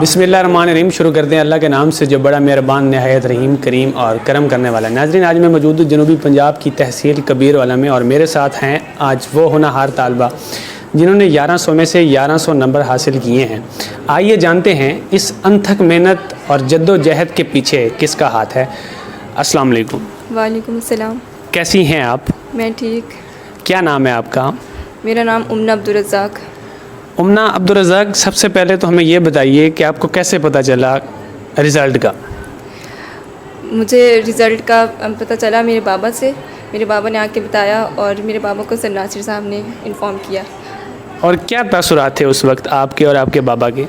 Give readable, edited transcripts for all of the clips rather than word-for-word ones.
بسم اللہ الرحمن الرحیم. شروع کرتے ہیں اللہ کے نام سے جو بڑا مہربان نہایت رحیم کریم اور کرم کرنے والا. ناظرین, آج میں موجود ہوں جنوبی پنجاب کی تحصیل کبیر والا میں, اور میرے ساتھ ہیں آج وہ ہونہار طالبہ جنہوں نے 1100 میں سے 1100 نمبر حاصل کیے ہیں. آئیے جانتے ہیں اس انتھک محنت اور جد و جہد کے پیچھے کس کا ہاتھ ہے. السلام علیکم. وعلیکم السلام. کیسی ہیں آپ؟ میں ٹھیک. کیا نام ہے آپ کا؟ میرا نام امنہ عبدالرزاق. امنہ عبدالرزاق, سب سے پہلے تو ہمیں یہ بتائیے کہ آپ کو کیسے پتہ چلا رزلٹ کا؟ مجھے رزلٹ کا پتہ چلا میرے بابا سے. میرے بابا نے آ کے بتایا اور میرے بابا کو سر ناصر صاحب نے انفارم کیا. اور کیا تاثرات تھے اس وقت آپ کے اور آپ کے بابا کے؟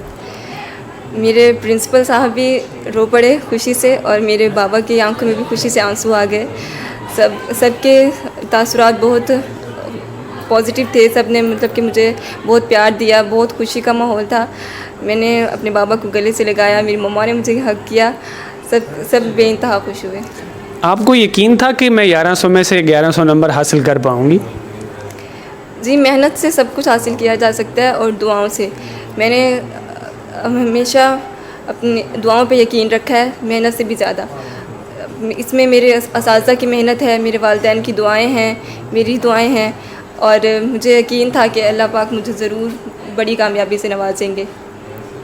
میرے پرنسپل صاحب بھی رو پڑے خوشی سے, اور میرے بابا کی آنکھوں میں بھی خوشی سے آنسو آ گئے. سب کے تاثرات بہت پازیٹیو تھے. سب نے مطلب کہ مجھے بہت پیار دیا, بہت خوشی کا ماحول تھا. میں نے اپنے بابا کو گلے سے لگایا, میری مما نے مجھے حگ کیا. سب بے انتہا خوش ہوئے. آپ کو یقین تھا کہ میں 1100 میں سے 1100 نمبر حاصل کر پاؤں گی؟ جی, محنت سے سب کچھ حاصل کیا جا سکتا ہے, اور دعاؤں سے. میں نے ہمیشہ اپنی دعاؤں پہ یقین رکھا ہے, محنت سے بھی زیادہ. اس میں میرے اساتذہ کی محنت ہے, میرے والدین کی دعائیں ہیں, میری دعائیں ہیں, اور مجھے یقین تھا کہ اللہ پاک مجھے ضرور بڑی کامیابی سے نوازیں گے.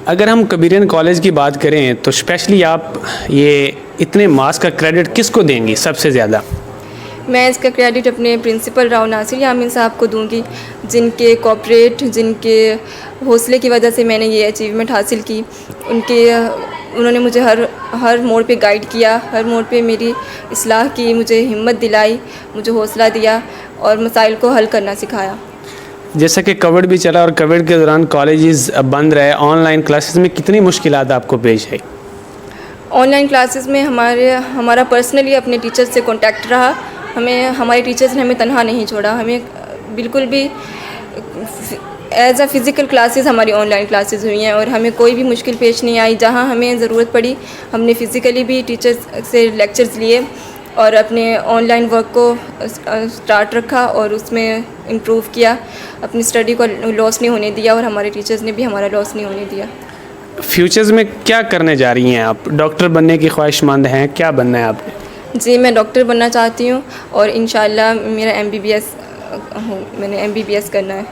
اگر ہم کبیرین کالج کی بات کریں تو اسپیشلی آپ یہ اتنے مارکس کا کریڈٹ کس کو دیں گی سب سے زیادہ؟ میں اس کا کریڈٹ اپنے پرنسپل راؤ ناصر یامین صاحب کو دوں گی, جن کے کوآپریٹ, جن کے حوصلے کی وجہ سے میں نے یہ اچیومنٹ حاصل کی. انہوں نے مجھے ہر موڑ پہ گائیڈ کیا, ہر موڑ پہ میری اصلاح کی, مجھے ہمت دلائی, مجھے حوصلہ دیا اور مسائل کو حل کرنا سکھایا. جیسا کہ کووڈ بھی چلا اور کووڈ کے دوران کالجز بند رہے, آن لائن کلاسز میں کتنی مشکلات آپ کو پیش آئی؟ آن لائن کلاسز میں ہمارا پرسنلی اپنے ٹیچر سے کانٹیکٹ رہا. ہمارے ٹیچرز نے ہمیں تنہا نہیں چھوڑا. ہمیں بالکل بھی ایز اے فزیکل کلاسز ہماری آن لائن کلاسز ہوئی ہیں, اور ہمیں کوئی بھی مشکل پیش نہیں آئی. جہاں ہمیں ضرورت پڑی ہم نے فزیکلی بھی ٹیچرز سے لیکچرز لیے اور اپنے آن لائن ورک کو اسٹارٹ رکھا اور اس میں امپروو کیا. اپنی اسٹڈی کو لاس نہیں ہونے دیا, اور ہمارے ٹیچرز نے بھی ہمارا لاس نہیں ہونے دیا. فیوچرز میں کیا کرنے جا رہی ہیں آپ؟ ڈاکٹر بننے کی خواہش مند ہیں, کیا بننا ہے آپ کو؟ جی, میں ڈاکٹر بننا چاہتی ہوں, اور انشاءاللہ میرا MBBS میں نے MBBS کرنا ہے.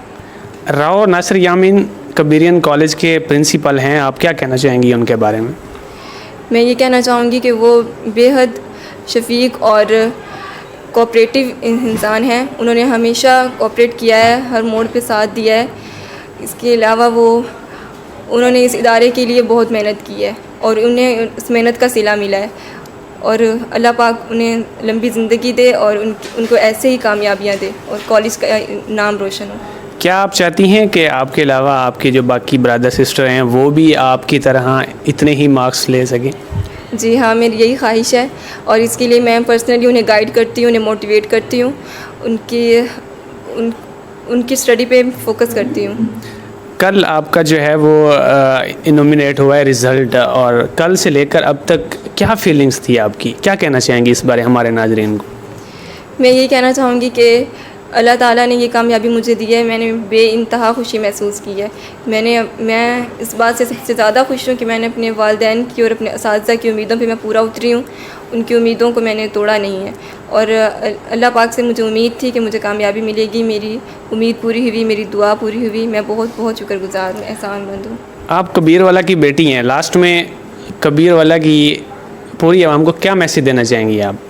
راؤ ناصر یامین کبیرین کالج کے پرنسپل ہیں, آپ کیا کہنا چاہیں گی ان کے بارے میں؟ میں یہ کہنا چاہوں گی کہ وہ بے حد شفیق اور کوآپریٹیو انسان ہیں. انہوں نے ہمیشہ کوآپریٹ کیا ہے, ہر موڑ پہ ساتھ دیا ہے. اس کے علاوہ انہوں نے اس ادارے کے لیے بہت محنت کی ہے, اور انہیں اس محنت کا صلہ ملا ہے. اور اللہ پاک انہیں لمبی زندگی دے, اور ان کو ایسے ہی کامیابیاں دے, اور کالج کا نام روشن ہو. کیا آپ چاہتی ہیں کہ آپ کے علاوہ آپ کے جو باقی برادر سسٹر ہیں وہ بھی آپ کی طرح اتنے ہی مارکس لے سکیں؟ جی ہاں, میری یہی خواہش ہے, اور اس کے لیے میں پرسنلی انہیں گائیڈ کرتی ہوں, انہیں موٹیویٹ کرتی ہوں, ان کی اسٹڈی پہ فوکس کرتی ہوں. کل آپ کا جو ہے وہ نومینیٹ ہوا ہے رزلٹ, اور کل سے لے کر اب تک کیا فیلنگس تھی آپ کی؟ کیا کہنا چاہیں گی اس بارے ہمارے ناظرین کو؟ میں یہ کہنا چاہوں گی کہ اللہ تعالیٰ نے یہ کامیابی مجھے دی ہے. میں نے بے انتہا خوشی محسوس کی ہے. میں اس بات سے سب سے زیادہ خوش ہوں کہ میں نے اپنے والدین کی اور اپنے اساتذہ کی امیدوں پہ میں پورا اتری ہوں. ان کی امیدوں کو میں نے توڑا نہیں ہے, اور اللہ پاک سے مجھے امید تھی کہ مجھے کامیابی ملے گی. میری امید پوری ہوئی, میری دعا پوری ہوئی. میں بہت بہت شکر گزار ہوں, احسان مند ہوں. آپ کبیر والا کی بیٹی ہیں, لاسٹ میں کبیر والا کی پوری عوام کو کیا میسیج دینا چاہیں گی آپ؟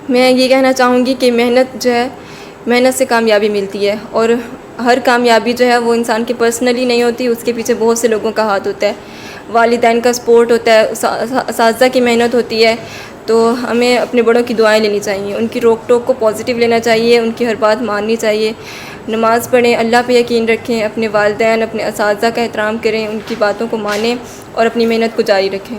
میں یہ کہنا چاہوں گی کہ محنت جو ہے, محنت سے کامیابی ملتی ہے, اور ہر کامیابی جو ہے وہ انسان کے پرسنلی نہیں ہوتی, اس کے پیچھے بہت سے لوگوں کا ہاتھ ہوتا ہے. والدین کا سپورٹ ہوتا ہے, اساتذہ کی محنت ہوتی ہے. تو ہمیں اپنے بڑوں کی دعائیں لینی چاہیے, ان کی روک ٹوک کو پازیٹیو لینا چاہیے, ان کی ہر بات ماننی چاہیے. نماز پڑھیں, اللہ پہ یقین رکھیں, اپنے والدین, اپنے اساتذہ کا احترام کریں, ان کی باتوں کو مانیں, اور اپنی محنت کو جاری رکھیں.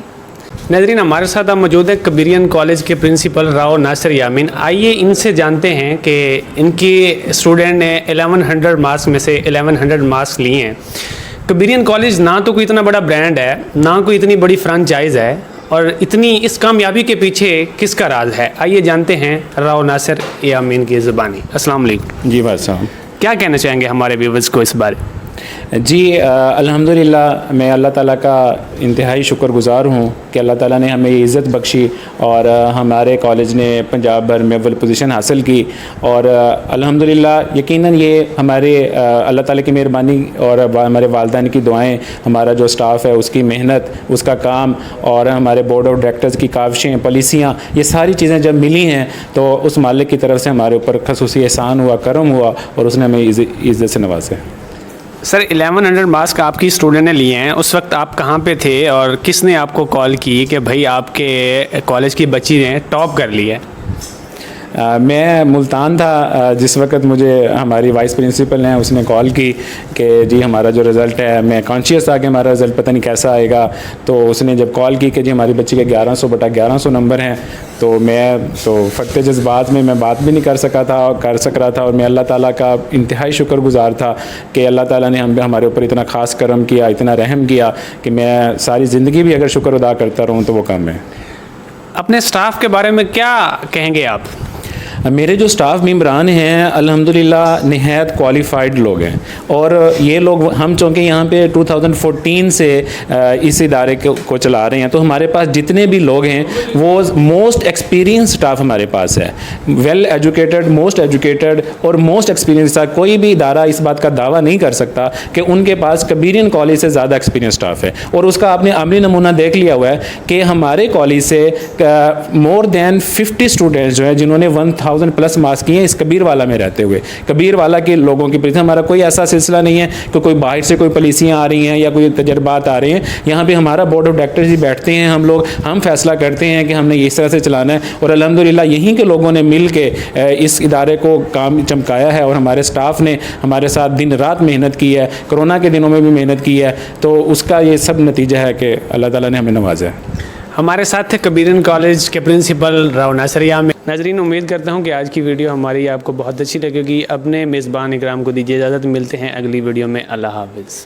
ناظرین, ہمارے ساتھ اب موجود ہے کبیرین کالج کے پرنسپل راؤ ناصر یامین. آئیے ان سے جانتے ہیں کہ ان کی اسٹوڈنٹ نے 1100 مارکس میں سے 1100 مارکس لیے ہیں. کبیرین کالج نہ تو کوئی اتنا بڑا برانڈ ہے, نہ کوئی اتنی بڑی فرانچائز ہے, اور اتنی اس کامیابی کے پیچھے کس کا راز ہے؟ آئیے جانتے ہیں راؤ ناصر یامین کی زبانی. السلام علیکم. جی بھائی صاحب, کیا کہنا چاہیں گے ہمارے ویورز کو اس بارے؟ جی الحمدللہ میں اللہ تعالیٰ کا انتہائی شکر گزار ہوں کہ اللہ تعالیٰ نے ہمیں یہ عزت بخشی اور ہمارے کالج نے پنجاب بھر میں اول پوزیشن حاصل کی، اور الحمدللہ یقیناً یہ ہمارے اللہ تعالیٰ کی مہربانی اور ہمارے والدین کی دعائیں، ہمارا جو اسٹاف ہے اس کی محنت، اس کا کام، اور ہمارے بورڈ آف ڈائریکٹرز کی کاوشیں، پالیسیاں، یہ ساری چیزیں جب ملی ہیں تو اس مالک کی طرف سے ہمارے اوپر خصوصی احسان ہوا، کرم ہوا، اور اس نے ہمیں عزت سے نوازا۔ سر 1100 مارکس آپ کی اسٹوڈنٹ نے لیے ہیں، اس وقت آپ کہاں پہ تھے اور کس نے آپ کو کال کی کہ بھائی آپ کے کالج کی بچی نے ٹاپ کر لی ہے؟ میں ملتان تھا جس وقت مجھے ہماری وائس پرنسپل ہیں اس نے کال کی کہ جی ہمارا جو رزلٹ ہے، میں کانشیس تھا کہ ہمارا رزلٹ پتہ نہیں کیسا آئے گا، تو اس نے جب کال کی کہ جی ہماری بچی کے 1100/1100 نمبر ہیں، تو میں تو فقط جذبات میں بات بھی نہیں کر سک رہا تھا، اور میں اللہ تعالیٰ کا انتہائی شکر گزار تھا کہ اللہ تعالیٰ نے ہمارے اوپر اتنا خاص کرم کیا، اتنا رحم کیا کہ میں ساری زندگی بھی اگر شکر ادا کرتا رہوں تو وہ کم ہے۔ اپنے سٹاف کے بارے میں کیا کہیں گے آپ؟ میرے جو سٹاف ممبران ہیں الحمدللہ نہایت کوالیفائڈ لوگ ہیں، اور یہ لوگ ہم چونکہ یہاں پہ 2014 سے اس ادارے کو چلا رہے ہیں، تو ہمارے پاس جتنے بھی لوگ ہیں وہ موسٹ ایکسپیرینس سٹاف ہمارے پاس ہے، ویل ایجوکیٹڈ، موسٹ ایجوکیٹڈ اور موسٹ ایکسپیرینس۔ کوئی بھی ادارہ اس بات کا دعویٰ نہیں کر سکتا کہ ان کے پاس کبیرین کالج سے زیادہ ایکسپیرینس سٹاف ہے، اور اس کا آپ نے عملی نمونہ دیکھ لیا ہوا ہے کہ ہمارے کالج سے مور دین 50 اسٹوڈنٹس جو ہیں جنہوں نے 1000 پلس مارکس کیے ہیں اس کبیر والا میں رہتے ہوئے۔ کبیر والا کے لوگوں کی پریت ہمارا کوئی ایسا سلسلہ نہیں ہے کہ کوئی باہر سے کوئی پالیسیاں آ رہی ہیں یا کوئی تجربات آ رہے ہیں، یہاں پہ ہمارا بورڈ آف ڈائریکٹرز ہی بیٹھتے ہیں، ہم فیصلہ کرتے ہیں کہ ہم نے اس طرح سے چلانا ہے، اور الحمدللہ یہیں کے لوگوں نے مل کے اس ادارے کو کام چمکایا ہے، اور ہمارے سٹاف نے ہمارے ساتھ دن رات محنت کی ہے، کرونا کے دنوں میں بھی محنت کی ہے، تو اس کا یہ سب نتیجہ ہے کہ اللہ تعالیٰ نے ہمیں نوازا ہے۔ ہمارے ساتھ تھے کبیرن کالج کے پرنسپل راؤ ناصر یامین۔ ناظرین امید کرتا ہوں کہ آج کی ویڈیو ہماری آپ کو بہت اچھی لگے گی۔ اپنے میزبان اکرام کو دیجیے اجازت، ملتے ہیں اگلی ویڈیو میں۔ اللہ حافظ۔